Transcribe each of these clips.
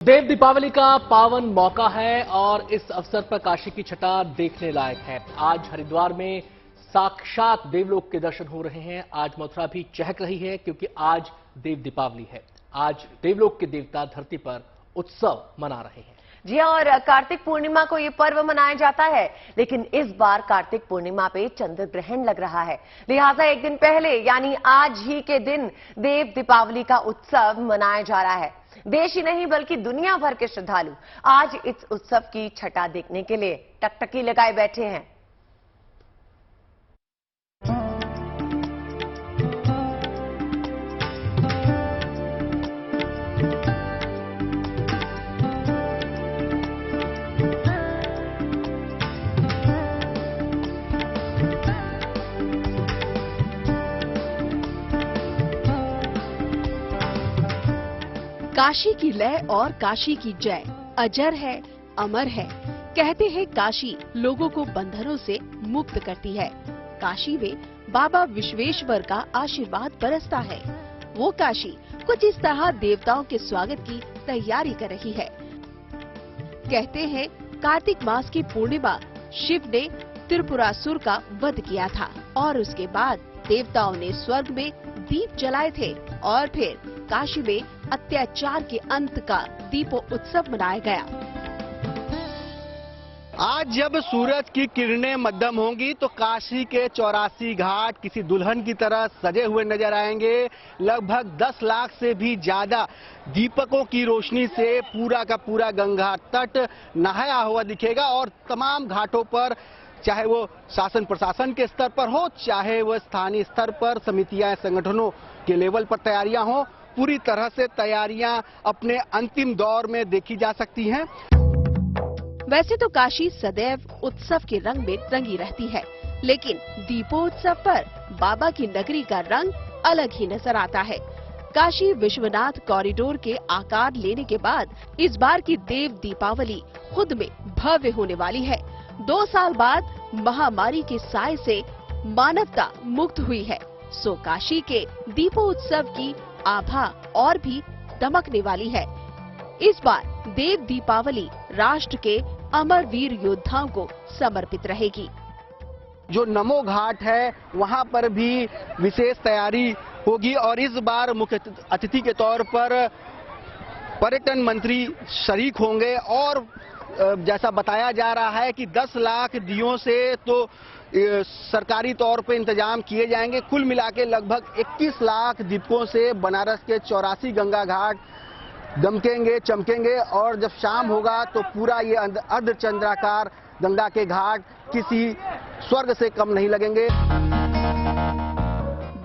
देव दीपावली का पावन मौका है और इस अवसर पर काशी की छटा देखने लायक है। आज हरिद्वार में साक्षात देवलोक के दर्शन हो रहे हैं। आज मथुरा भी चहक रही है क्योंकि आज देव दीपावली है। आज देवलोक के देवता धरती पर उत्सव मना रहे हैं। जी हाँ, और कार्तिक पूर्णिमा को ये पर्व मनाया जाता है, लेकिन इस बार कार्तिक पूर्णिमा पे चंद्र ग्रहण लग रहा है। लिहाजा एक दिन पहले यानी आज ही के दिन देव दीपावली का उत्सव मनाया जा रहा है। देश ही नहीं बल्कि दुनिया भर के श्रद्धालु आज इस उत्सव की छटा देखने के लिए टकटकी लगाए बैठे हैं। काशी की लय और काशी की जय अजर है, अमर है। कहते हैं काशी लोगों को बंधनों से मुक्त करती है। काशी में बाबा विश्वेश्वर का आशीर्वाद बरसता है। वो काशी कुछ इस तरह देवताओं के स्वागत की तैयारी कर रही है। कहते हैं कार्तिक मास की पूर्णिमा शिव ने त्रिपुरासुर का वध किया था और उसके बाद देवताओं ने स्वर्ग में दीप जलाए थे और फिर काशी में अत्याचार के अंत का दीपोत्सव मनाया गया। आज जब सूरज की किरणें मध्यम होंगी तो काशी के 84 घाट किसी दुल्हन की तरह सजे हुए नजर आएंगे। लगभग 10 लाख से भी ज्यादा दीपकों की रोशनी से पूरा का पूरा गंगा तट नहाया हुआ दिखेगा और तमाम घाटों पर, चाहे वो शासन प्रशासन के स्तर पर हो, चाहे वो स्थानीय स्तर पर समितियां संगठनों के लेवल पर तैयारियां हो, पूरी तरह से तैयारियां अपने अंतिम दौर में देखी जा सकती हैं। वैसे तो काशी सदैव उत्सव के रंग में रंगी रहती है, लेकिन दीपोत्सव पर बाबा की नगरी का रंग अलग ही नजर आता है। काशी विश्वनाथ कॉरिडोर के आकार लेने के बाद इस बार की देव दीपावली खुद में भव्य होने वाली है। 2 साल बाद महामारी के साए से मानवता मुक्त हुई है, सो काशी के दीपोत्सव की आभा और भी दमकने वाली है। इस बार देव दीपावली राष्ट्र के अमर वीर योद्धाओं को समर्पित रहेगी। जो नमो घाट है वहां पर भी विशेष तैयारी होगी और इस बार मुख्य अतिथि के तौर पर पर्यटन मंत्री शरीक होंगे और जैसा बताया जा रहा है कि 10 लाख दियों से तो सरकारी तौर पे इंतजाम किए जाएंगे। कुल मिला के लगभग 21 लाख दीपकों से बनारस के 84 गंगा घाट दमकेंगे, चमकेंगे और जब शाम होगा तो पूरा ये अर्धचंद्राकार गंगा के घाट किसी स्वर्ग से कम नहीं लगेंगे।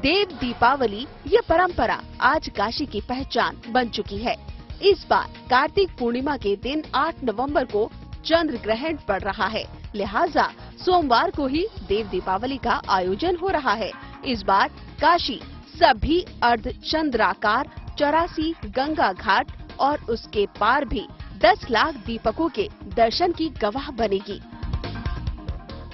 देव दीपावली ये परंपरा आज काशी की पहचान बन चुकी है। इस बार कार्तिक पूर्णिमा के दिन 8 नवंबर को चंद्र ग्रहण पड़ रहा है, लिहाजा सोमवार को ही देव दीपावली का आयोजन हो रहा है। इस बार काशी सभी अर्धचंद्राकार 84 गंगा घाट और उसके पार भी 10 लाख दीपकों के दर्शन की गवाह बनेगी।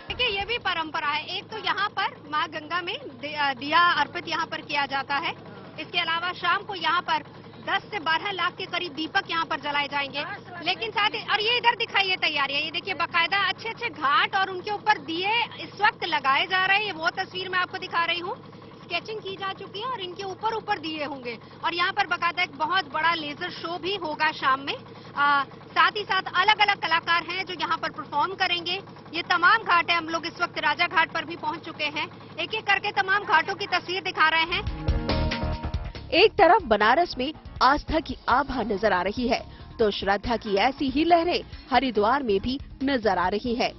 देखिए, ये भी परंपरा है। एक तो यहाँ पर माँ गंगा में दिया अर्पित यहाँ पर किया जाता है। इसके अलावा शाम को यहाँ पर 10 से 12 लाख के करीब दीपक यहाँ पर जलाए जाएंगे। लेकिन साथ ही, और ये इधर दिखाइए तैयारियां, ये देखिए बाकायदा अच्छे घाट और उनके ऊपर दिए इस वक्त लगाए जा रहे हैं। ये वो तस्वीर मैं आपको दिखा रही हूँ। स्केचिंग की जा चुकी है और इनके ऊपर दिए होंगे और यहाँ पर बाकायदा एक बहुत बड़ा लेजर शो भी होगा शाम में। साथ ही साथ अलग अलग कलाकार हैं जो यहाँ पर परफॉर्म करेंगे। ये तमाम घाट है, हम लोग इस वक्त राजा घाट पर भी पहुँच चुके हैं। एक एक करके तमाम घाटों की तस्वीर दिखा रहे हैं। एक तरफ बनारस में आस्था की आभा नजर आ रही है तो श्रद्धा की ऐसी ही लहरें हरिद्वार में भी नजर आ रही है।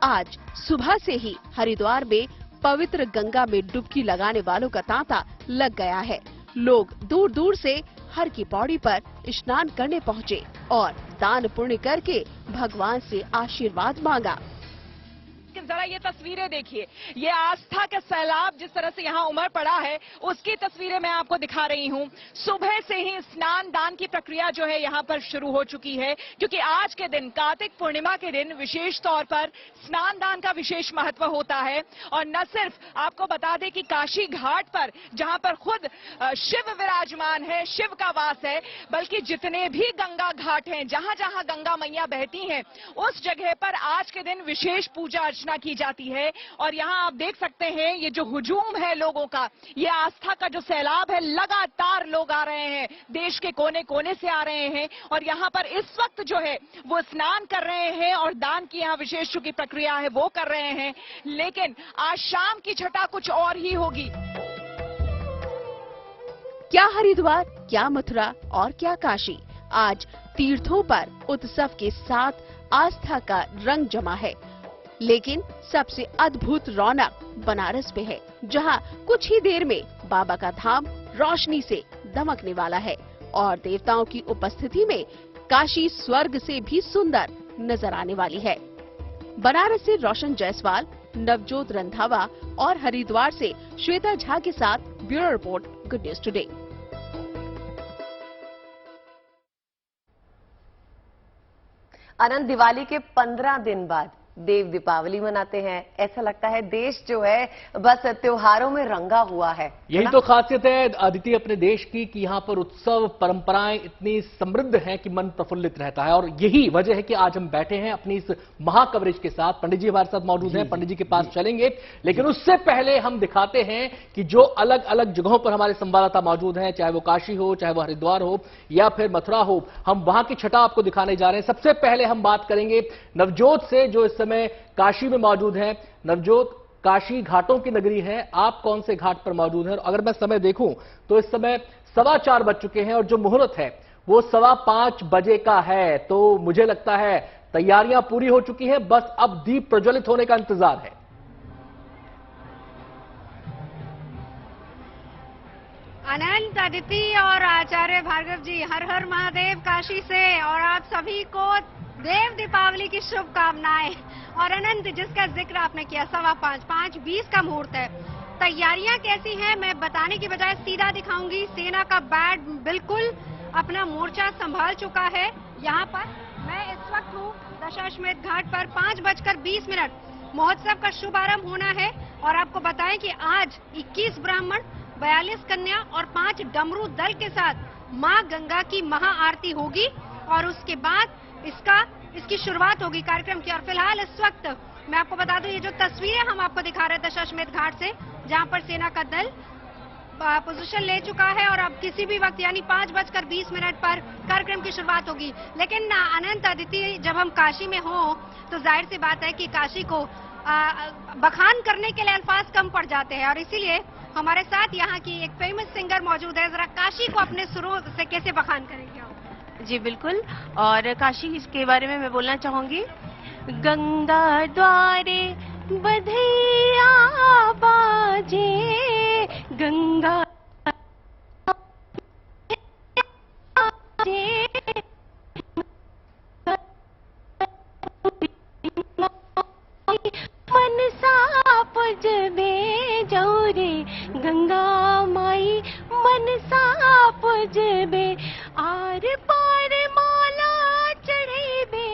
आज सुबह से ही हरिद्वार में पवित्र गंगा में डुबकी लगाने वालों का तांता लग गया है। लोग दूर दूर से हर की पौड़ी पर स्नान करने पहुँचे और दान पुण्य करके भगवान से आशीर्वाद मांगा। जरा ये तस्वीरें देखिए, ये आस्था का सैलाब जिस तरह से यहाँ उमड़ पड़ा है उसकी तस्वीरें मैं आपको दिखा रही हूँ। सुबह से ही स्नान दान की प्रक्रिया जो है यहाँ पर शुरू हो चुकी है, क्योंकि आज के दिन कार्तिक पूर्णिमा के दिन विशेष तौर पर स्नान दान का विशेष महत्व होता है। और न सिर्फ आपको बता दें कि काशी घाट पर जहां पर खुद शिव विराजमान है, शिव का वास है, बल्कि जितने भी गंगा घाट हैं, जहां जहां गंगा मैया बहती हैं, उस जगह पर आज के दिन विशेष पूजा अर्चना की जाती है। और यहां आप देख सकते हैं ये जो हुजूम है लोगों का, ये आस्था का जो सैलाब है, लगातार लोग आ रहे हैं, देश के कोने कोने से आ रहे हैं और यहां पर इस वक्त जो है वो स्नान कर रहे हैं और दान की यहाँ विशेष की प्रक्रिया है वो कर रहे हैं। लेकिन आज शाम की छठा कुछ और ही होगी। क्या हरिद्वार, क्या मथुरा और क्या काशी, आज तीर्थों पर उत्सव के साथ आस्था का रंग जमा है। लेकिन सबसे अद्भुत रौनक बनारस में है, जहां कुछ ही देर में बाबा का धाम रोशनी से दमकने वाला है और देवताओं की उपस्थिति में काशी स्वर्ग से भी सुंदर नजर आने वाली है। बनारस से रोशन जायसवाल, नवजोत रंधावा और हरिद्वार से श्वेता झा के साथ bureau report, good news today. Anant Diwali के 15 दिन बाद देव दीपावली मनाते हैं। ऐसा लगता है देश जो है बस त्योहारों में रंगा हुआ है। यही तो खासियत है अदिति अपने देश की कि यहाँ पर उत्सव परंपराएं इतनी समृद्ध हैं कि मन प्रफुल्लित रहता है। और यही वजह है कि आज हम बैठे हैं अपनी इस महाकवरेज के साथ। पंडित जी हमारे साथ मौजूद हैं, पंडित जी के पास चलेंगे, लेकिन उससे पहले हम दिखाते हैं कि जो अलग अलग जगहों पर हमारे संवाददाता मौजूद हैं, चाहे वो काशी हो, चाहे वो हरिद्वार हो या फिर मथुरा हो, हम वहां की छठा आपको दिखाने जा रहे हैं। सबसे पहले हम बात करेंगे नवजोत से, जो इस समय काशी में मौजूद है। नवजोत, काशी घाटों की नगरी है, आप कौन से घाट पर मौजूद हैं? अगर मैं समय देखूं तो इस समय 4:15 बज चुके हैं और जो मुहूर्त है वो 5:15 बजे का है। तो मुझे लगता है तैयारियां पूरी हो चुकी हैं, बस अब दीप प्रज्वलित होने का इंतजार है। अनंत, अदिति और आचार्य भार्गव जी, हर हर महादेव काशी से, और आप सभी को देव दीपावली की शुभकामनाएं। और अनंत, जिसका जिक्र आपने किया, 5:20 का मुहूर्त है। तैयारियां कैसी हैं मैं बताने की बजाय सीधा दिखाऊंगी। सेना का बैंड बिल्कुल अपना मोर्चा संभाल चुका है। यहाँ पर मैं इस वक्त हूँ दशाश्वमेध घाट पर। 5:20 महोत्सव का शुभारंभ होना है। और आपको बताएं कि आज 21 ब्राह्मण, 42 कन्या और 5 डमरू दल के साथ मां गंगा की महाआरती होगी और उसके बाद इसकी शुरुआत होगी कार्यक्रम की। और फिलहाल इस वक्त मैं आपको बता दूं, ये जो तस्वीरें हम आपको दिखा रहे हैं दशाश्वमेध घाट से, जहां पर सेना का दल पोजीशन ले चुका है और अब किसी भी वक्त यानी 5:20 पर कार्यक्रम की शुरुआत होगी। लेकिन अनंत, अदिति, जब हम काशी में हो तो जाहिर सी बात है कि काशी को बखान करने के लिए अल्फाज कम पड़ जाते हैं और इसीलिए हमारे साथ यहाँ की एक फेमस सिंगर मौजूद है। जरा काशी को अपने सुरों से कैसे बखान करेंगे आप? जी बिल्कुल, और काशी के बारे में मैं बोलना चाहूंगी। गंगा द्वारे बधैया बाजे, गंगा मनसा पुजबे जौरे, गंगा माई मनसा पुजबे, आर पार माला चढ़ेबे,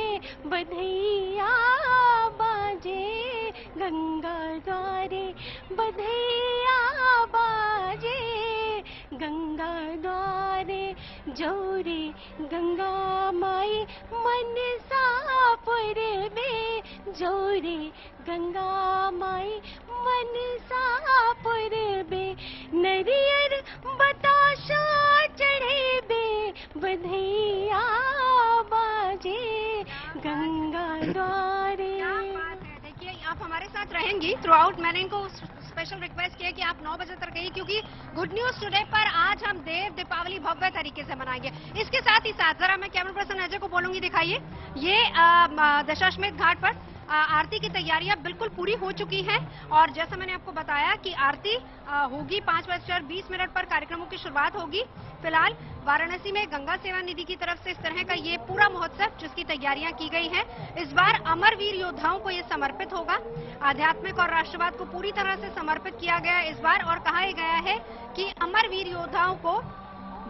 बधैया बाजे, गंगा द्वारे बधैया बाजे, गंगा द्वारे जौरे, गंगा माई मनसा पुरबे जौरे, गंगा माई मनसा पुरबे, नरियर बताशा चढ़ेबे, बधैया बाजे, गंगा द्वारे। क्या बात है। देखिए, आप हमारे साथ रहेंगी थ्रू आउट। मैंने इनको स्पेशल रिक्वेस्ट किया कि आप 9 बजे तक रहिए, क्योंकि गुड न्यूज टुडे पर आज हम देव दीपावली भव्य तरीके से मनाएंगे। इसके साथ ही साथ जरा मैं कैमरा पर्सन अजय को बोलूंगी, दिखाइए ये दशाश्वमेध घाट पर आरती की तैयारियां बिल्कुल पूरी हो चुकी हैं और जैसा मैंने आपको बताया कि आरती होगी 5:20 पर कार्यक्रमों की शुरुआत होगी। फिलहाल वाराणसी में गंगा सेवा निधि की तरफ से इस तरह का ये पूरा महोत्सव जिसकी तैयारियां की गई हैं, इस बार अमरवीर योद्धाओं को ये समर्पित होगा। आध्यात्मिक और राष्ट्रवाद को पूरी तरह से समर्पित किया गया इस बार और कहा गया है कि अमरवीर योद्धाओं को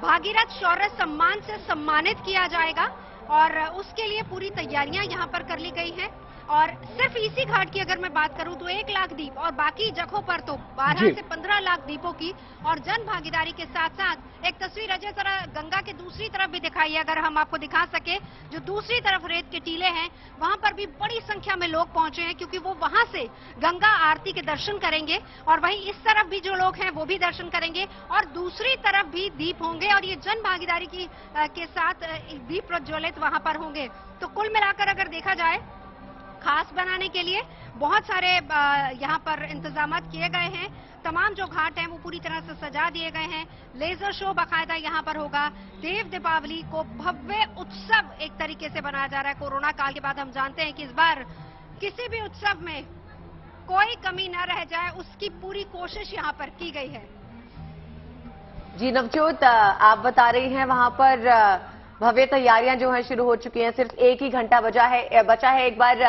भागीरथ शौर्य सम्मान से सम्मानित किया जाएगा और उसके लिए पूरी तैयारियां यहां पर कर ली गई हैं। और सिर्फ इसी घाट की अगर मैं बात करूं तो 1 लाख दीप और बाकी जगहों पर तो 12 से 15 लाख दीपों की और जन भागीदारी के साथ साथ एक तस्वीर अजय जरा गंगा के दूसरी तरफ भी दिखाई, अगर हम आपको दिखा सके, जो दूसरी तरफ रेत के टीले हैं वहां पर भी बड़ी संख्या में लोग पहुंचे हैं क्योंकि वो वहां से गंगा आरती के दर्शन करेंगे और वहीं इस तरफ भी जो लोग हैं वो भी दर्शन करेंगे और दूसरी तरफ भी दीप होंगे और ये जन भागीदारी के साथ दीप प्रज्वलित वहां पर होंगे। तो कुल मिलाकर अगर देखा जाए खास बनाने के लिए बहुत सारे यहाँ पर इंतजाम किए गए हैं। तमाम जो घाट हैं वो पूरी तरह से सजा दिए गए हैं। लेजर शो बाकायदा यहाँ पर होगा। देव दीपावली को भव्य उत्सव एक तरीके से बनाया जा रहा है। कोरोना काल के बाद हम जानते हैं कि इस बार किसी भी उत्सव में कोई कमी न रह जाए, उसकी पूरी कोशिश यहाँ पर की गई है। जी नवजोत, आप बता रही हैं वहां पर भव्य तैयारियां जो हैं शुरू हो चुकी हैं, सिर्फ 1 ही घंटा बचा है। एक बार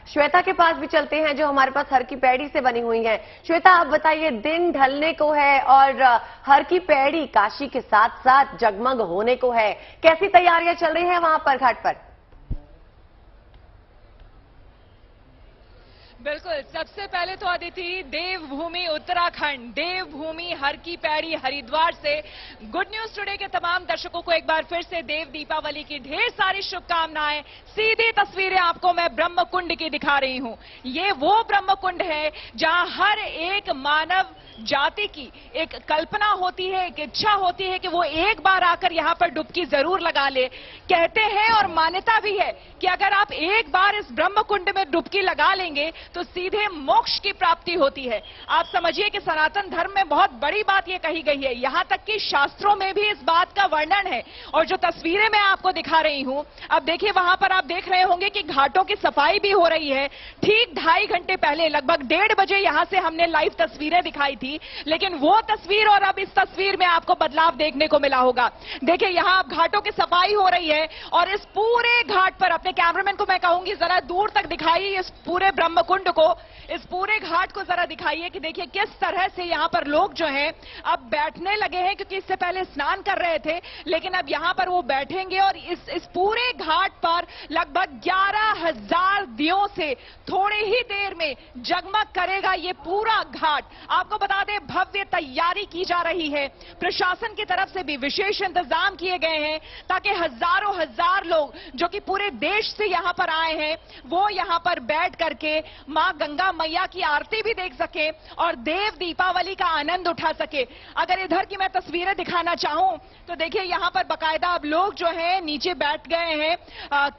श्वेता के पास भी चलते हैं जो हमारे पास हर की पैड़ी से बनी हुई है। श्वेता, आप बताइए, दिन ढलने को है और हर की पैड़ी काशी के साथ साथ जगमग होने को है, कैसी तैयारियां चल रही हैं वहां पर घाट पर? बिल्कुल, सबसे पहले तो अदिति, देवभूमि उत्तराखंड, देवभूमि हर की पैड़ी हरिद्वार से गुड न्यूज टुडे के तमाम दर्शकों को एक बार फिर से देव दीपावली की ढेर सारी शुभकामनाएं। सीधी तस्वीरें आपको मैं ब्रह्म कुंड की दिखा रही हूं। ये वो ब्रह्म कुंड है जहां हर एक मानव जाति की एक कल्पना होती है, एक इच्छा होती है कि वो एक बार आकर यहाँ पर डुबकी जरूर लगा ले। कहते हैं और मान्यता भी है कि अगर आप एक बार इस ब्रह्म कुंड में डुबकी लगा लेंगे तो सीधे मोक्ष की प्राप्ति होती है। आप समझिए कि सनातन धर्म में बहुत बड़ी बात ये कही गई है, यहां तक कि शास्त्रों में भी इस बात का वर्णन है। और जो तस्वीरें मैं आपको दिखा रही हूं, अब देखिए वहां पर आप देख रहे होंगे कि घाटों की सफाई भी हो रही है। ठीक 2.5 घंटे पहले लगभग 1:30 बजे यहां से हमने लाइव तस्वीरें दिखाई थी, लेकिन वो तस्वीर और अब इस तस्वीर में आपको बदलाव देखने को मिला होगा। देखिए यहां अब घाटों की सफाई हो रही है और इस पूरे घाट पर, अपने कैमरामैन को मैं कहूंगी जरा दूर तक दिखाइए इस पूरे ब्रह्म कुंड को, इस पूरे घाट को जरा दिखाइए कि देखिए किस तरह से यहां पर लोग जो हैं अब बैठने लगे हैं, क्योंकि इससे पहले स्नान कर रहे थे लेकिन अब यहां पर वो बैठेंगे। और इस पूरे घाट पर लगभग 11,000 दियों से थोड़ी ही देर में जगमग करेगा ये पूरा घाट। आपको बता दें, भव्य तैयारी की जा रही है। प्रशासन की तरफ से भी विशेष इंतजाम किए गए हैं ताकि हजारों हजार लोग जो कि पूरे देश से यहां पर आए हैं वो यहां पर बैठ करके मां गंगा मैया की आरती भी देख सके और देव दीपावली का आनंद उठा सके। अगर इधर की मैं तस्वीरें दिखाना चाहूं तो देखिए यहां पर बाकायदा अब लोग जो हैं नीचे बैठ गए हैं।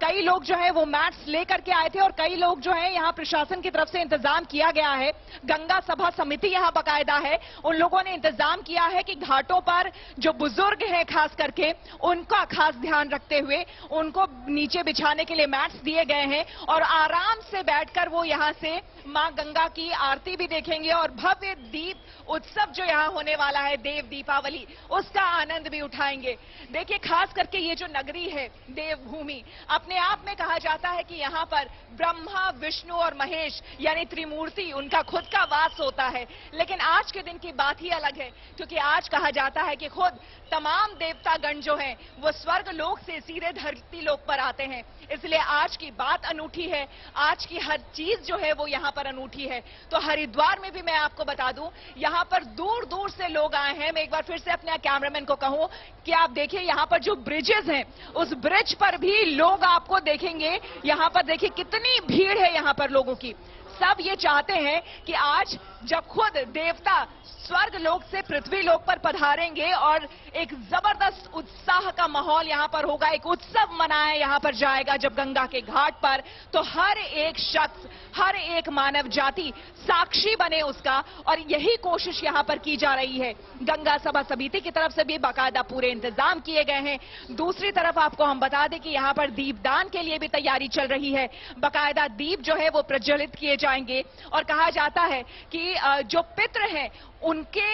कई लोग जो है वो मैट्स लेकर के आए थे और कई लोग जो है यहां प्रशासन की तरफ से इंतजाम किया गया है। गंगा सभा समिति यहां बाकायदा है, उन लोगों ने इंतजाम किया है कि घाटों पर जो बुजुर्ग हैं खास करके उनका खास ध्यान रखते हुए उनको नीचे बिछाने के लिए मैट्स दिए गए हैं और आराम से बैठकर वो यहां से मां गंगा की आरती भी देखेंगे और भव्य दीप उत्सव जो यहां होने वाला है देव दीपावली, उसका आनंद भी उठाएंगे। देखिए खास करके ये जो नगरी है देवभूमि, अपने आप में कहा जाता है कि यहां पर ब्रह्मा विष्णु और महेश यानी त्रिमूर्ति उनका खुद का वास होता है। लेकिन आज के दिन की बात ही अलग है क्योंकि आज कहा जाता है कि खुद तमाम देवतागण जो हैं वो स्वर्ग लोक से सीधे धरती लोक पर आते हैं। इसलिए आज की बात अनूठी है, आज की हर चीज जो है वो यहां पर अनूठी है। तो हरिद्वार में भी मैं आपको बता दूं यहां पर दूर दूर से लोग आए हैं। मैं एक बार फिर से अपने कैमरामैन को कहूं कि आप देखिए यहां पर जो ब्रिजेस हैं उस ब्रिज पर भी लोग आपको देखेंगे। यहां पर देखिए कितनी भीड़ है यहां पर लोगों की। सब ये चाहते हैं कि आज जब खुद देवता स्वर्ग लोक से पृथ्वी लोक पर पधारेंगे और एक जबरदस्त उत्साह का माहौल यहां पर होगा, एक उत्सव मनाया यहां पर जाएगा जब गंगा के घाट पर, तो हर एक शख्स, हर एक मानव जाति साक्षी बने उसका, और यही कोशिश यहां पर की जा रही है। गंगा सभा समिति की तरफ से भी बाकायदा पूरे इंतजाम किए गए हैं। दूसरी तरफ आपको हम बता दें कि यहां पर दीपदान के लिए भी तैयारी चल रही है। बाकायदा दीप जो है वो प्रज्वलित किए जाएंगे और कहा जाता है कि जो पितृ हैं उनके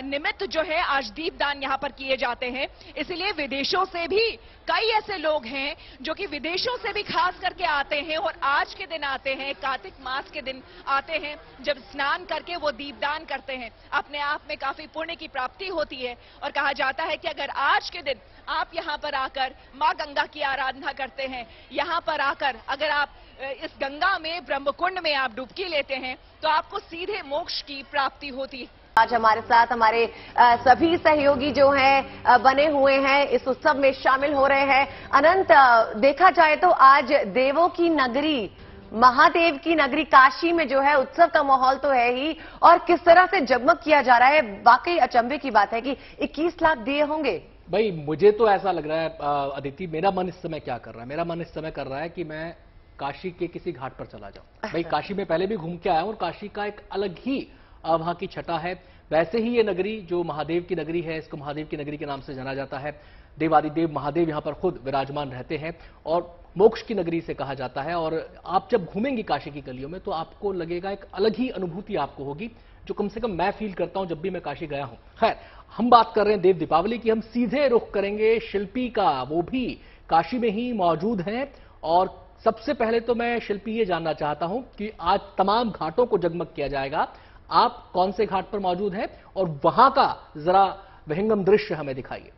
निमित्त जो है आज दीपदान यहां पर किए जाते हैं। इसलिए विदेशों से भी कई ऐसे लोग हैं जो कि विदेशों से भी खास करके आते हैं और आज के दिन आते हैं, कार्तिक मास के दिन आते हैं, जब स्नान करके वो दीपदान करते हैं। अपने आप में काफी पुण्य की प्राप्ति होती है और कहा जाता है कि अगर आज के दिन आप यहां पर आकर मां गंगा की आराधना करते हैं, यहां पर आकर अगर आप इस गंगा में, ब्रह्मकुंड में आप डुबकी लेते हैं, तो आपको सीधे मोक्ष की प्राप्ति होती है। आज हमारे साथ हमारे सभी सहयोगी जो हैं बने हुए हैं, इस उत्सव में शामिल हो रहे हैं। अनंत, देखा जाए तो आज देवों की नगरी, महादेव की नगरी काशी में जो है उत्सव का माहौल तो है ही, और किस तरह से जगमग किया जा रहा है, वाकई अचंभे की बात है कि 21 लाख दिए होंगे। भाई मुझे तो ऐसा लग रहा है अदिति, मेरा मन इस समय क्या कर रहा है, मेरा मन इस समय कर रहा है कि मैं काशी के किसी घाट पर चला जाऊं। भाई काशी में पहले भी घूम के आया हूं और काशी का एक अलग ही वहां की छटा है। वैसे ही ये नगरी जो महादेव की नगरी है, इसको महादेव की नगरी के नाम से जाना जाता है। देवादिदेव महादेव यहाँ पर खुद विराजमान रहते हैं और मोक्ष की नगरी से कहा जाता है। और आप जब घूमेंगी काशी की गलियों में तो आपको लगेगा, एक अलग ही अनुभूति आपको होगी, जो कम से कम मैं फील करता हूं जब भी मैं काशी गया हूं। खैर, हम बात कर रहे हैं देव दीपावली की, हम सीधे रुख करेंगे शिल्पी का, वो भी काशी में ही मौजूद हैं। और सबसे पहले तो मैं शिल्पी ये जानना चाहता हूं कि आज तमाम घाटों को जगमग किया जाएगा, आप कौन से घाट पर मौजूद हैं और वहां का जरा विहंगम दृश्य हमें दिखाइए।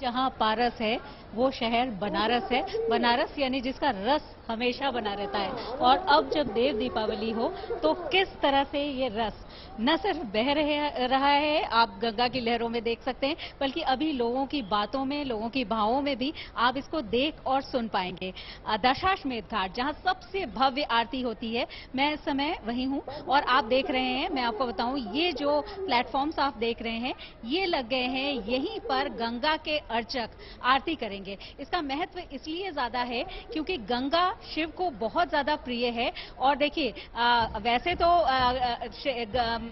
जहां पारस है वो शहर बनारस है। बनारस यानी जिसका रस हमेशा बना रहता है, और अब जब देव दीपावली हो तो किस तरह से ये रस न सिर्फ बह रहा है, आप गंगा की लहरों में देख सकते हैं, बल्कि अभी लोगों की बातों में, लोगों की भावों में भी आप इसको देख और सुन पाएंगे। दशाश्वमेध घाट जहां सबसे भव्य आरती होती है, मैं इस समय वहीं हूं और आप देख रहे हैं, मैं आपको बताऊं, ये जो प्लेटफॉर्म्स आप देख रहे हैं ये लग गए हैं, यहीं पर गंगा के अर्चक आरती करेंगे। इसका महत्व इसलिए ज्यादा है क्योंकि गंगा शिव को बहुत ज्यादा प्रिय है। और देखिए, वैसे तो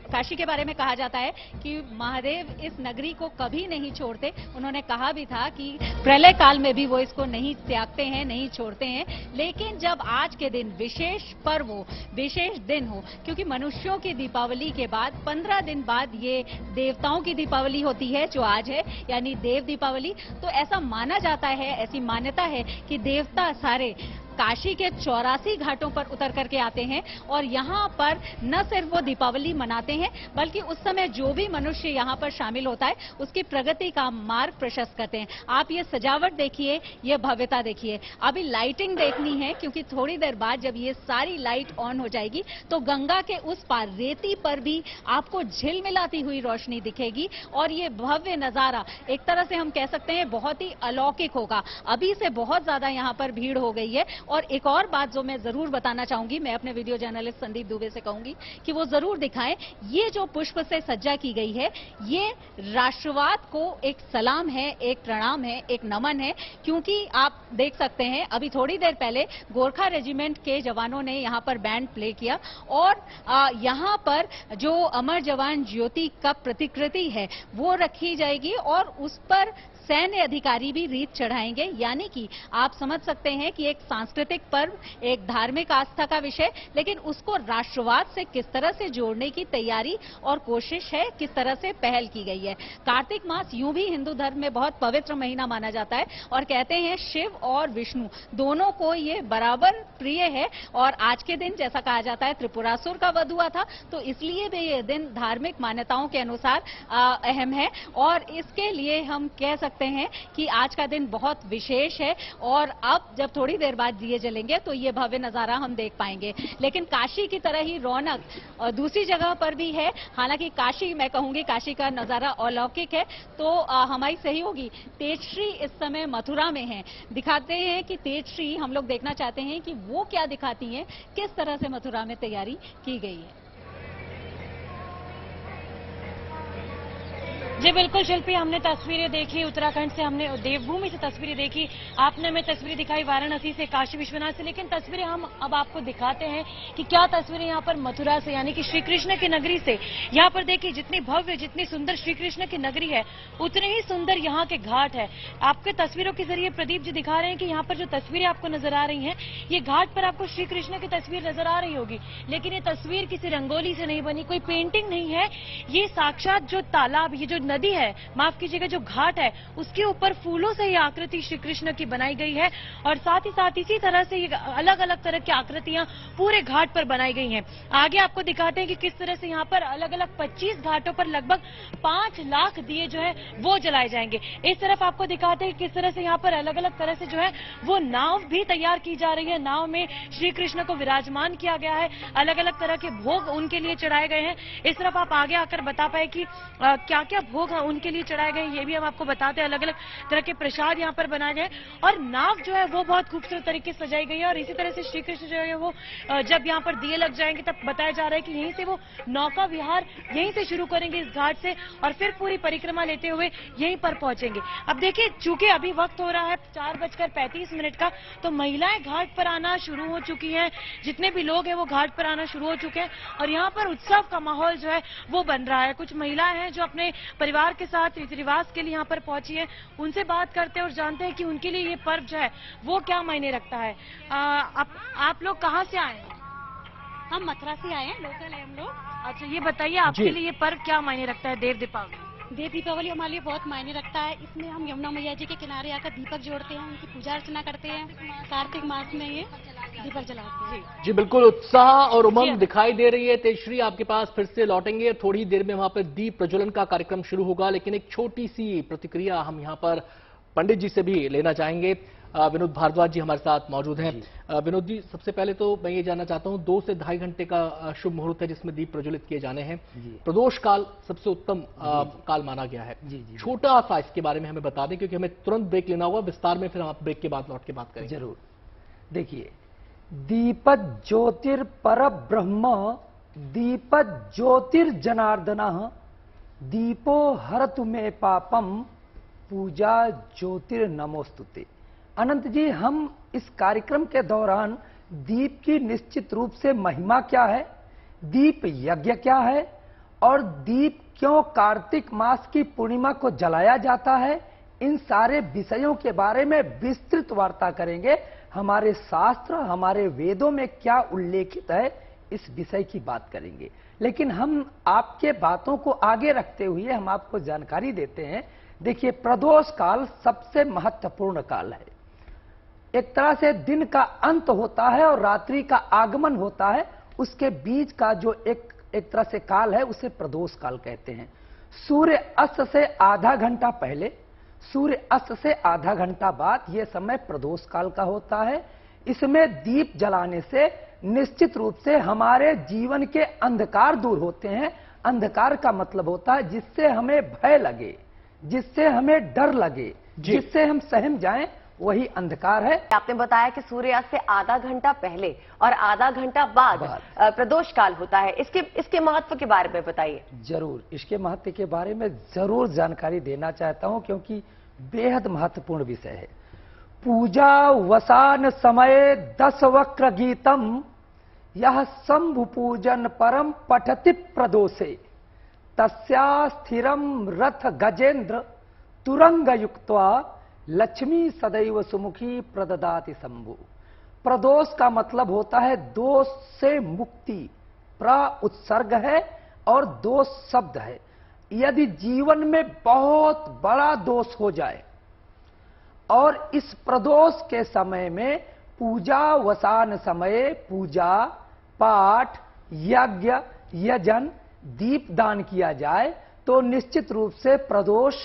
काशी के बारे में कहा जाता है कि महादेव इस नगरी को कभी नहीं छोड़ते। उन्होंने कहा भी था कि प्रलय काल में भी वो इसको नहीं त्यागते हैं, नहीं छोड़ते हैं। लेकिन जब आज के दिन विशेष पर्व हो, विशेष दिन हो, क्योंकि मनुष्यों की दीपावली के बाद 15 दिन बाद ये देवताओं की दीपावली होती है, जो आज है, यानी देव दीपावली। तो ऐसा माना जाता है, ऐसी मान्यता है कि देवता सारे काशी के 84 घाटों पर उतर करके आते हैं और यहाँ पर न सिर्फ वो दीपावली मनाते हैं, बल्कि उस समय जो भी मनुष्य यहाँ पर शामिल होता है उसकी प्रगति का मार्ग प्रशस्त करते हैं। आप ये सजावट देखिए, ये भव्यता देखिए। अभी लाइटिंग देखनी है क्योंकि थोड़ी देर बाद जब ये सारी लाइट ऑन हो जाएगी तो गंगा के उस पार रेती पर भी आपको झिलमिलाती हुई रोशनी दिखेगी और ये भव्य नजारा एक तरह से हम कह सकते हैं बहुत ही अलौकिक होगा। अभी से बहुत ज्यादा यहाँ पर भीड़ हो गई है। और एक और बात जो मैं जरूर बताना चाहूंगी, मैं अपने वीडियो जर्नलिस्ट संदीप दुबे से कहूंगी कि वो जरूर दिखाएं, ये जो पुष्प से सज्जा की गई है ये राष्ट्रवाद को एक सलाम है, एक प्रणाम है, एक नमन है। क्योंकि आप देख सकते हैं अभी थोड़ी देर पहले गोरखा रेजिमेंट के जवानों ने यहाँ पर बैंड प्ले किया और यहाँ पर जो अमर जवान ज्योति का प्रतिकृति है वो रखी जाएगी और उस पर सैन्य अधिकारी भी रीत चढ़ाएंगे। यानी कि आप समझ सकते हैं कि एक सांस्कृतिक पर्व, एक धार्मिक आस्था का विषय, लेकिन उसको राष्ट्रवाद से किस तरह से जोड़ने की तैयारी और कोशिश है, किस तरह से पहल की गई है। कार्तिक मास यूं भी हिंदू धर्म में बहुत पवित्र महीना माना जाता है और कहते हैं शिव और विष्णु दोनों को ये बराबर प्रिय है। और आज के दिन जैसा कहा जाता है त्रिपुरासुर का वध हुआ था, तो इसलिए भी ये दिन धार्मिक मान्यताओं के अनुसार अहम है और इसके लिए हम कह सकते हैं कि आज का दिन बहुत विशेष है। और अब जब थोड़ी देर बाद दिए जलेंगे तो ये भव्य नजारा हम देख पाएंगे। लेकिन काशी की तरह ही रौनक दूसरी जगह पर भी है। हालांकि काशी, मैं कहूंगी काशी का नजारा अलौकिक है। तो हमारी सहयोगी तेजश्री इस समय मथुरा में है। दिखाते हैं कि तेजश्री, हम लोग देखना चाहते हैं कि वो क्या दिखाती हैं, किस तरह से मथुरा में तैयारी की गई है। जी बिल्कुल शिल्पी, हमने तस्वीरें देखी उत्तराखंड से, हमने देवभूमि से तस्वीरें देखी, आपने हमें तस्वीरें दिखाई वाराणसी से, काशी विश्वनाथ से, लेकिन तस्वीरें हम अब आपको दिखाते हैं कि क्या तस्वीरें यहाँ पर मथुरा से यानी कि श्री कृष्ण की नगरी से। यहाँ पर देखिए जितनी भव्य, जितनी सुंदर श्री कृष्ण की नगरी है, उतने ही सुंदर यहाँ के घाट है। आपके तस्वीरों के जरिए प्रदीप जी दिखा रहे हैं कि यहाँ पर जो तस्वीरें आपको नजर आ रही हैं, ये घाट पर आपको श्री कृष्ण की तस्वीर नजर आ रही होगी, लेकिन ये तस्वीर किसी रंगोली से नहीं बनी, कोई पेंटिंग नहीं है। ये साक्षात जो तालाब, ये जो नदी है, माफ कीजिएगा, जो घाट है, उसके ऊपर फूलों से ये आकृति श्री कृष्ण की बनाई गई है। और साथ ही साथ इसी तरह से ये अलग अलग तरह की आकृतियां पूरे घाट पर बनाई गई हैं। आगे आपको दिखाते हैं कि किस तरह से यहाँ पर अलग अलग 25 घाटों पर लगभग 5 लाख दिए जो है वो जलाए जाएंगे। इस तरफ आपको दिखाते हैं किस तरह से यहाँ पर अलग अलग तरह से जो है वो नाव भी तैयार की जा रही है। नाव में श्री कृष्ण को विराजमान किया गया है, अलग अलग तरह के भोग उनके लिए चढ़ाए गए हैं। इस तरफ आप आगे आकर बता पाए कि क्या क्या भोग उनके लिए चढ़ाए गए, ये भी हम आपको बताते हैं। अलग अलग तरह के प्रसाद यहाँ पर बनाए गए और नाव जो है वो बहुत खूबसूरत तरीके से सजाई गई है। और इसी तरह से श्री कृष्ण जो है वो जब यहाँ पर दिए लग जाएंगे तब बताया जा रहा है कि यहीं से वो नौका विहार यहीं से शुरू करेंगे इस घाट से, और फिर पूरी परिक्रमा लेते हुए यहीं पर पहुंचेंगे। अब देखिए, चूंकि अभी वक्त हो रहा है 4:35 का, तो महिलाएं घाट पर आना शुरू हो चुकी हैं। जितने भी लोग हैं वो घाट पर आना शुरू हो चुके हैं और यहाँ पर उत्सव का माहौल जो है वो बन रहा है। कुछ महिलाएं हैं जो अपने परिवार के साथ रीति रिवाज के लिए यहाँ पर पहुंची है, उनसे बात करते हैं और जानते हैं कि उनके लिए ये पर्व जो है वो क्या मायने रखता है। आप लोग कहाँ से आए हैं? हम मथुरा से आए हैं, लोकल है हम लोग। अच्छा, ये बताइए आपके लिए ये पर्व क्या मायने रखता है, देव दीपावली? देव दीपावली हमारे लिए बहुत मायने रखता है। इसमें हम यमुना मैया जी के किनारे आकर दीपक जोड़ते हैं, उनकी पूजा अर्चना करते हैं। कार्तिक मास में ये दीपक जलाते हैं। जी बिल्कुल, उत्साह और उमंग दिखाई दे रही है। तेजश्री, आपके पास फिर से लौटेंगे, थोड़ी देर में वहां पर दीप प्रज्वलन का कार्यक्रम शुरू होगा, लेकिन एक छोटी सी प्रतिक्रिया हम यहां पर पंडित जी से भी लेना चाहेंगे। विनोद भारद्वाज जी हमारे साथ मौजूद हैं। विनोद जी, सबसे पहले तो मैं ये जानना चाहता हूं, 2 से ढाई घंटे का शुभ मुहूर्त है जिसमें दीप प्रज्वलित किए जाने हैं। प्रदोष काल सबसे उत्तम काल माना गया है। छोटा सा इसके बारे में हमें बता दें, क्योंकि हमें तुरंत ब्रेक लेना होगा विस्तार में, फिर हम ब्रेक के बाद लौट के बात करेंगे। जरूर। देखिए, दीपक ज्योतिर पर ब्रह्म, दीपक ज्योतिर्जनार्दन, दीपो हरतु मे पापम, पूजा ज्योतिर्नमोस्तुते। अनंत जी, हम इस कार्यक्रम के दौरान दीप की निश्चित रूप से महिमा क्या है, दीप यज्ञ क्या है और दीप क्यों कार्तिक मास की पूर्णिमा को जलाया जाता है, इन सारे विषयों के बारे में विस्तृत वार्ता करेंगे। हमारे शास्त्र, हमारे वेदों में क्या उल्लेखित है, इस विषय की बात करेंगे। लेकिन हम आपके बातों को आगे रखते हुए हम आपको जानकारी देते हैं। देखिए, प्रदोष काल सबसे महत्वपूर्ण काल है। एक तरह से दिन का अंत होता है और रात्रि का आगमन होता है, उसके बीच का जो एक तरह से काल है उसे प्रदोष काल कहते हैं। सूर्य अस्त से आधा घंटा पहले, सूर्य अस्त से आधा घंटा बाद यह समय प्रदोष काल का होता है। इसमें दीप जलाने से निश्चित रूप से हमारे जीवन के अंधकार दूर होते हैं। अंधकार का मतलब होता है जिससे हमें भय लगे, जिससे हमें डर लगे, जिससे हम सहम जाएं, वही अंधकार है। आपने बताया कि सूर्यास्त से आधा घंटा पहले और आधा घंटा बाद प्रदोष काल होता है। इसके महत्व के बारे में बताइए। जरूर, इसके महत्व के बारे में जरूर जानकारी देना चाहता हूं, क्योंकि बेहद महत्वपूर्ण विषय है। पूजा वसान समय 10 वक्र गीतम, यह शंभु पूजन परम पठति प्रदोषे, तस्या स्थिरम रथ गजेंद्र तुरंग युक्त्वा, लक्ष्मी सदैव सुमुखी प्रददाति शंभु। प्रदोष का मतलब होता है दोष से मुक्ति। प्र उत्सर्ग है और दोष शब्द है। यदि जीवन में बहुत बड़ा दोष हो जाए और इस प्रदोष के समय में पूजा वसान समय पूजा पाठ यज्ञ यजन दीप दान किया जाए तो निश्चित रूप से प्रदोष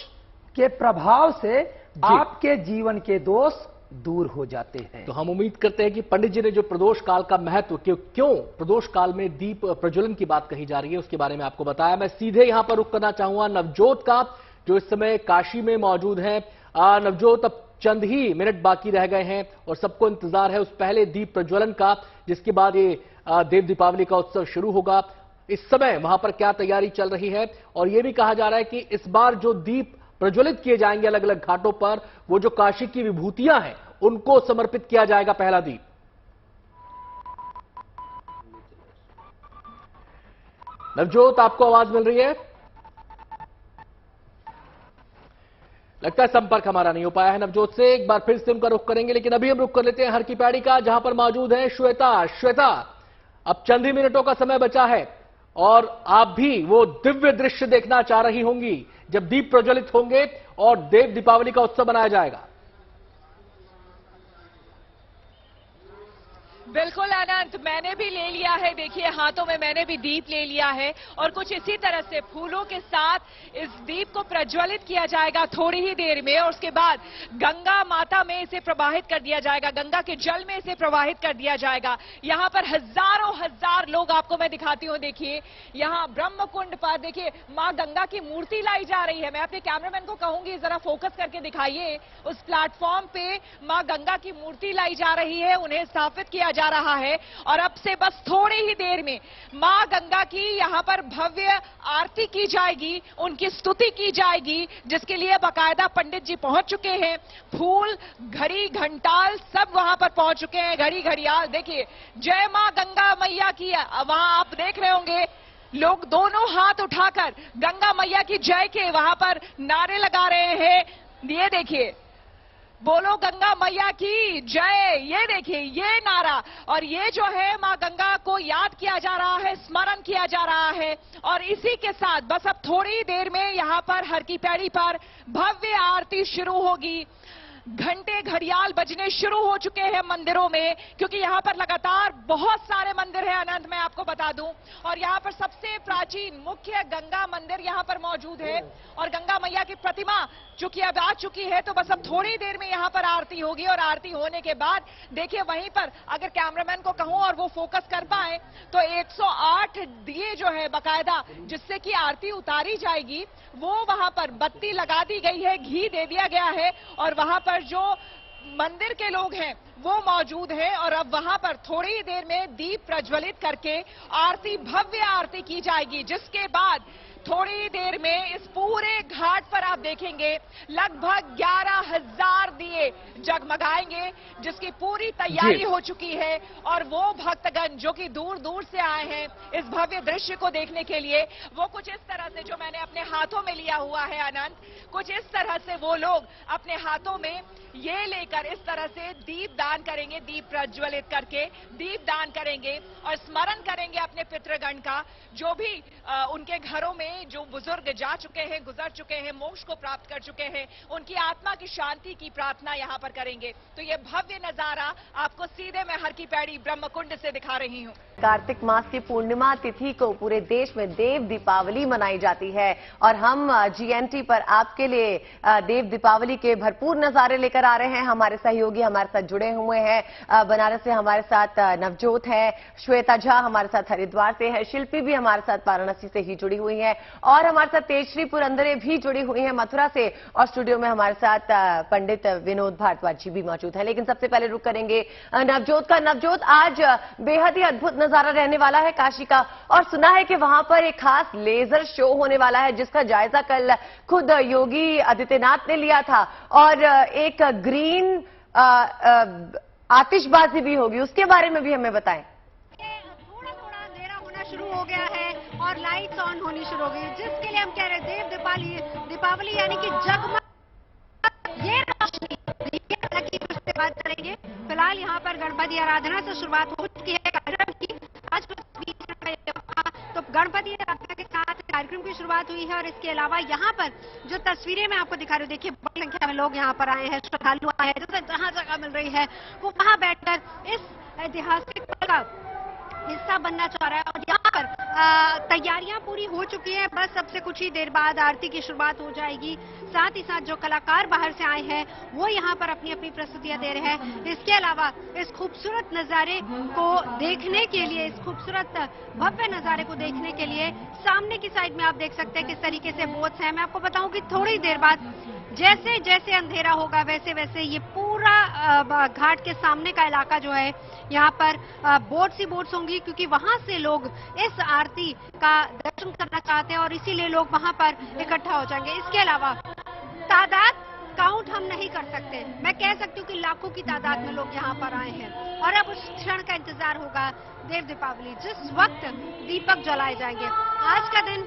के प्रभाव से आपके जीवन के दोष दूर हो जाते हैं। तो हम उम्मीद करते हैं कि पंडित जी ने जो प्रदोष काल का महत्व, क्यों प्रदोष काल में दीप प्रज्वलन की बात कही जा रही है, उसके बारे में आपको बताया। मैं सीधे यहां पर रुख करना चाहूंगा नवजोत का, जो इस समय काशी में मौजूद है। नवजोत, अब चंद ही मिनट बाकी रह गए हैं और सबको इंतजार है उस पहले दीप प्रज्वलन का, जिसके बाद ये देव दीपावली का उत्सव शुरू होगा। इस समय वहां पर क्या तैयारी चल रही है, और यह भी कहा जा रहा है कि इस बार जो दीप प्रज्वलित किए जाएंगे अलग अलग घाटों पर, वो जो काशी की विभूतियां हैं उनको समर्पित किया जाएगा पहला दीप। नवजोत, आपको आवाज मिल रही है? लगता है संपर्क हमारा नहीं हो पाया है नवजोत से। एक बार फिर से उनका रुख करेंगे, लेकिन अभी हम रुख कर लेते हैं हर की पैड़ी का, जहां पर मौजूद है श्वेता। श्वेता, अब चंद ही मिनटों का समय बचा है और आप भी वो दिव्य दृश्य देखना चाह रही होंगी जब दीप प्रज्वलित होंगे और देव दीपावली का उत्सव मनाया जाएगा। बिल्कुल अनंत, मैंने भी ले लिया है, देखिए हाथों में मैंने भी दीप ले लिया है और कुछ इसी तरह से फूलों के साथ इस दीप को प्रज्वलित किया जाएगा थोड़ी ही देर में, और उसके बाद गंगा माता में इसे प्रवाहित कर दिया जाएगा, गंगा के जल में इसे प्रवाहित कर दिया जाएगा। यहां पर हजारों हजार लोग, आपको मैं दिखाती हूं, देखिए यहां ब्रह्म कुंड पर देखिए मां गंगा की मूर्ति लाई जा रही है। मैं अपने कैमरामैन को कहूंगी जरा फोकस करके दिखाइए, उस प्लेटफॉर्म पे मां गंगा की मूर्ति लाई जा रही है, उन्हें स्थापित किया जा रहा है और अब से बस थोड़ी ही देर में मां गंगा की यहां पर भव्य आरती की जाएगी, उनकी स्तुति की जाएगी, जिसके लिए बाकायदा पंडित जी पहुंच चुके हैं। फूल, घड़ी, घंटाल सब वहां पर पहुंच चुके हैं, घड़ी घड़ियाल। देखिए जय मां गंगा मैया की, वहां आप देख रहे होंगे लोग दोनों हाथ उठाकर गंगा मैया की जय के वहां पर नारे लगा रहे हैं। ये देखिए, बोलो गंगा मैया की जय, ये देखिए ये नारा, और ये जो है मां गंगा को याद किया जा रहा है, स्मरण किया जा रहा है। और इसी के साथ बस अब थोड़ी देर में यहां पर हर की पैड़ी पर भव्य आरती शुरू होगी। घंटे घड़ियाल बजने शुरू हो चुके हैं मंदिरों में, क्योंकि यहां पर लगातार बहुत सारे मंदिर हैं अनंत, मैं आपको बता दूं। और यहां पर सबसे प्राचीन मुख्य गंगा मंदिर यहां पर मौजूद है और गंगा मैया की प्रतिमा चूंकि अब आ चुकी है, तो बस अब थोड़ी देर में यहां पर आरती होगी। और आरती होने के बाद देखिए वहीं पर अगर कैमरामैन को कहूं और वो फोकस कर पाए तो 108 दिए जो है बाकायदा जिससे कि आरती उतारी जाएगी, वो वहां पर बत्ती लगा दी गई है, घी दे दिया गया है और वहां पर जो मंदिर के लोग हैं वो मौजूद हैं और अब वहां पर थोड़ी देर में दीप प्रज्वलित करके आरती, भव्य आरती की जाएगी, जिसके बाद थोड़ी देर में इस पूरे घाट पर आप देखेंगे लगभग 11,000 दिए जगमगाएंगे, जिसकी पूरी तैयारी हो चुकी है। और वो भक्तगण जो कि दूर दूर से आए हैं इस भव्य दृश्य को देखने के लिए, वो कुछ इस तरह से, जो मैंने अपने हाथों में लिया हुआ है अनंत, कुछ इस तरह से वो लोग अपने हाथों में ये लेकर इस तरह से दीप दान करेंगे, दीप प्रज्वलित करके दीप दान करेंगे और स्मरण करेंगे अपने पितृगण का, जो भी उनके घरों में जो बुजुर्ग जा चुके हैं, गुजर चुके हैं, मोक्ष को प्राप्त कर चुके हैं, उनकी आत्मा की शांति की प्रार्थना यहां पर करेंगे। तो ये भव्य नजारा आपको सीधे मैं हर की पैड़ी ब्रह्मकुंड से दिखा रही हूं। कार्तिक मास की पूर्णिमा तिथि को पूरे देश में देव दीपावली मनाई जाती है और हम GNT पर आपके लिए देव दीपावली के भरपूर नजारे लेकर आ रहे हैं। हमारे सहयोगी हमारे साथ जुड़े हुए हैं, बनारस से हमारे साथ नवजोत है, श्वेता झा हमारे साथ हरिद्वार से है, शिल्पी भी हमारे साथ वाराणसी से ही जुड़ी हुई है और हमारे साथ तेजश्री पुरंदरे भी जुड़ी हुई है मथुरा से, और स्टूडियो में हमारे साथ पंडित विनोद भारद्वाज जी भी मौजूद है। लेकिन सबसे पहले रुक करेंगे नवजोत का। नवजोत, आज बेहद ही अद्भुत नजारा रहने वाला है काशी का, और सुना है कि वहां पर एक खास लेजर शो होने वाला है जिसका जायजा कल खुद योगी आदित्यनाथ ने लिया था, और एक ग्रीन आतिशबाजी भी होगी, उसके बारे में भी हमें बताएं। थोड़ा थोड़ा अंधेरा होना शुरू हो गया है और लाइट्स ऑन होनी शुरू हो गई, जिसके लिए हम कह रहे हैं देव दीपावली यानी कि जगमग ये रोशनी की उससे बात करेंगे। फिलहाल यहाँ पर गणपति आराधना से शुरुआत हो चुकी है कार्यक्रम की। आज तो गणपति आराधना के साथ कार्यक्रम की शुरुआत हुई है और इसके अलावा यहाँ पर जो तस्वीरें मैं आपको दिखा रही हूँ, देखिए बड़ी संख्या में लोग यहाँ पर आए हैं, श्रद्धालु आए हैं, जहाँ जगह मिल रही है वो वहाँ बैठकर इस ऐतिहासिक पल का हिस्सा बनना चाह रहा है। और यहाँ पर तैयारियां पूरी हो चुकी है, बस अब से कुछ ही देर बाद आरती की शुरुआत हो जाएगी। साथ ही साथ जो कलाकार बाहर से आए हैं वो यहाँ पर अपनी अपनी प्रस्तुतियां दे रहे हैं। इसके अलावा इस खूबसूरत नजारे को देखने के लिए, इस खूबसूरत भव्य नजारे को देखने के लिए सामने की साइड में आप देख सकते हैं किस तरीके से बोट्स हैं। मैं आपको बताऊं कि थोड़ी देर बाद जैसे जैसे अंधेरा होगा वैसे वैसे ये पूरा घाट के सामने का इलाका जो है यहाँ पर बोट्स ही बोट्स होंगी, क्योंकि वहां से लोग इस आरती का दर्शन करना चाहते हैं और इसीलिए लोग वहां पर इकट्ठा हो जाएंगे। इसके अलावा तादाद काउंट हम नहीं कर सकते, मैं कह सकती हूँ कि लाखों की तादाद में लोग यहाँ पर आए हैं और अब उस क्षण का इंतजार होगा देव दीपावली, जिस वक्त दीपक जलाए जाएंगे। आज का दिन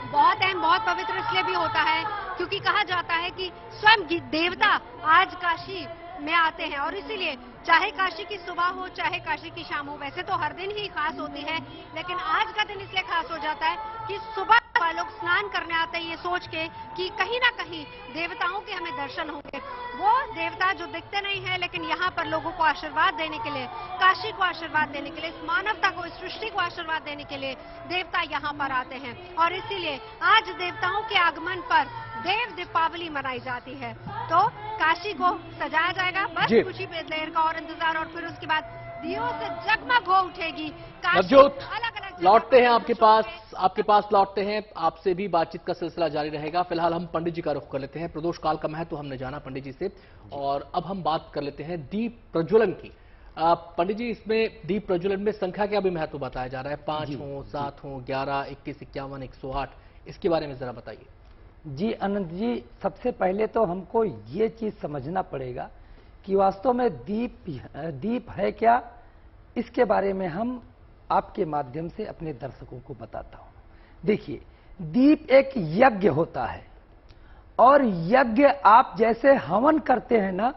बहुत अहम, बहुत पवित्र इसलिए भी होता है क्योंकि कहा जाता है कि स्वयं देवता आज काशी में आते हैं और इसीलिए चाहे काशी की सुबह हो चाहे काशी की शाम हो, वैसे तो हर दिन ही खास होती है, लेकिन आज का दिन इसलिए खास हो जाता है कि सुबह लोग स्नान करने आते हैं ये सोच के कि कहीं ना कहीं देवताओं के हमें दर्शन होंगे। वो देवता जो दिखते नहीं है लेकिन यहाँ पर लोगों को आशीर्वाद देने के लिए, काशी को आशीर्वाद देने के लिए, इस मानवता को, इस सृष्टि को आशीर्वाद देने के लिए देवता यहाँ पर आते हैं और इसीलिए आज देवताओं के आगमन पर देव दीपावली मनाई जाती है। तो काशी को सजाया जाएगा, बस खुशी पे देर का और इंतजार, और फिर उसके बाद दियों से जगमग हो उठेगी काशी। अलग अलग लौटते हैं आपके पास लौटते हैं, आपसे भी बातचीत का सिलसिला जारी रहेगा। फिलहाल हम पंडित जी का रुख कर लेते हैं। प्रदोष काल का महत्व हमने जाना पंडित जी से, और अब हम बात कर लेते हैं दीप प्रज्वलन की। पंडित जी, इसमें दीप प्रज्वलन में संख्या का भी महत्व बताया जा रहा है, 5 हो, 7 हो, 11, 21, 51, 108, इसके बारे में जरा बताइए। जी अनंत जी, सबसे पहले तो हमको ये चीज समझना पड़ेगा कि वास्तव में दीप है क्या, इसके बारे में हम आपके माध्यम से अपने दर्शकों को बताता हूं। देखिए, दीप एक यज्ञ होता है और यज्ञ आप जैसे हवन करते हैं ना,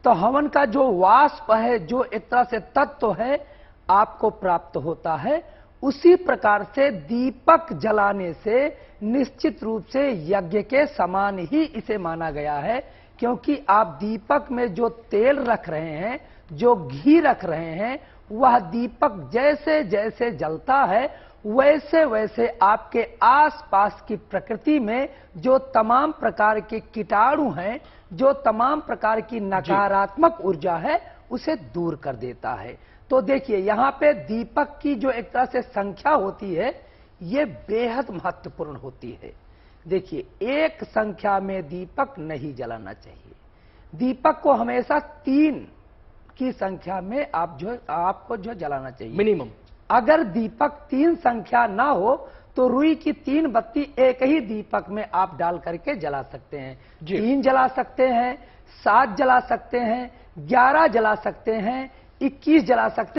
तो हवन का जो वाष्प है, जो एक तरह से तत्व है, आपको प्राप्त होता है। उसी प्रकार से दीपक जलाने से निश्चित रूप से यज्ञ के समान ही इसे माना गया है, क्योंकि आप दीपक में जो तेल रख रहे हैं, जो घी रख रहे हैं, वह दीपक जैसे जैसे जलता है वैसे वैसे आपके आसपास की प्रकृति में जो तमाम प्रकार के कीटाणु हैं, जो तमाम प्रकार की नकारात्मक ऊर्जा है, उसे दूर कर देता है। तो देखिए, यहाँ पे दीपक की जो एक तरह से संख्या होती है, ये बेहद महत्वपूर्ण होती है। देखिए, एक संख्या में दीपक नहीं जलाना चाहिए। दीपक को हमेशा 3 की संख्या में आपको जलाना चाहिए मिनिमम। अगर दीपक 3 संख्या ना हो तो रुई की 3 बत्ती एक ही दीपक में आप डाल करके जला सकते हैं। 3 जला सकते हैं, 7 जला सकते हैं, 11 जला सकते हैं, 21 जला सकते हैं।